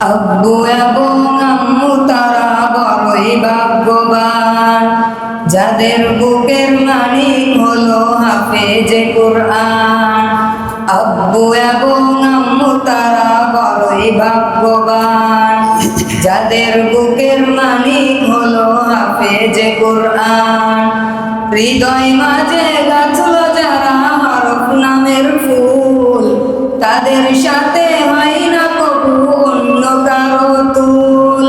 আব্বু এবং আম্মু তারা বড়ই ভাগ্যবান, যাদের বুকের মানিক হলো হাফেজে কুরআন। আব্বু এবং আম্মু তারা বড়ই ভাগ্যবান, যাদের বুকের মানিক হলো হাফেজে কুরআন। হৃদয় মাঝে গাছল যারা হরফ নামের ফুল, তাদের সাথে হয় না কবু অন্য কারো তুল।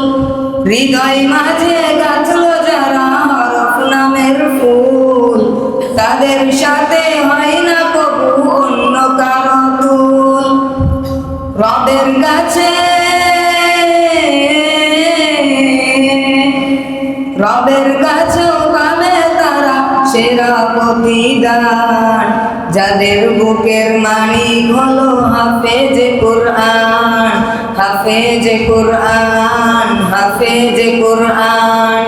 হৃদয় মাঝে গাছল যারা হরফ নামের ফুল, তাদের সাথে হয় না কবু অন্য কারো তুল। রবের কাছে পাবে তারা সেরা প্রতিদান, যাদের বুকের মানিক হলো হাফেজে কুরআন, হাফেজে কুরআন, হাফেজে কুরআন।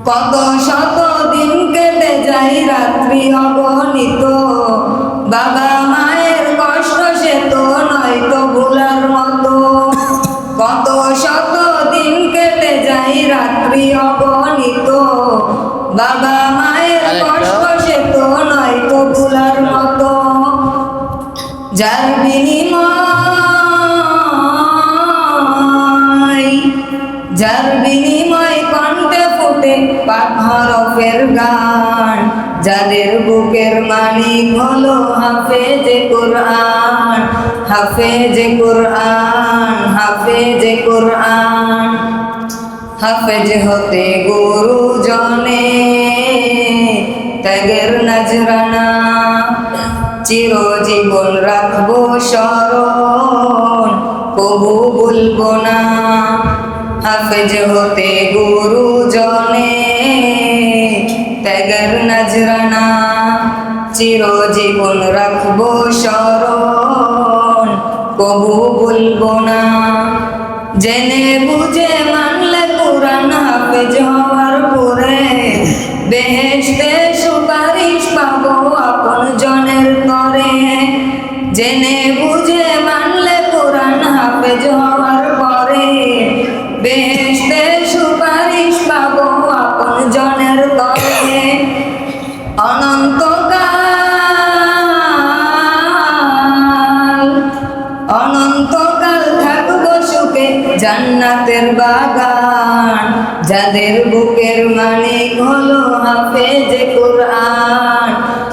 কত শত দিন কেটে যায় রাত্রি অগণিত, বাবা মায়ের কষ্ট সে তো নয়তো ভুলার মতো। কত শত দিন কেটে যায় রাত্রি অগণিত, বাবা মায়ের কষ্ট সে তো নয়তো ভুলার মতো। যার বিনিময় কণ্ঠে ফুটে পাক হরফের গান, যাদের বুকের মানিক হলো হাফেজে কুরআন, হাফেজে কুরআন, হাফেজে কুরআন। হাফেজ হতে গুরুজনে ত্যাগের নজরানা, চিরজীবন রাখবো স্মরণ, কবু ভুলবো না। হাফেজ হতে গুরুজনে ত্যাগের নজরানা, চিরজীবন রাখবো স্মরণ, কবু ভুলবো না। জেনে বুঝে মানলে কুরআন হাফেজ হওয়ার পরে, বেহেশতে সুপারিশ পাবো আপন জনের তরে। জেনে বুঝে মানলে কুরআন হাফেজ হওয়ার পরে, বেহেশতে সুপারিশ পাবো আপন জনের তরে। অনন্তকাল থাকবো সুখে জান্নাতের বাগান, যাদের বুকের মানিক হলো হাফেজে কুরআন,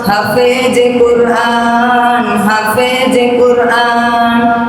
হাফেজে কুরআন, হাফেজে কুরআন।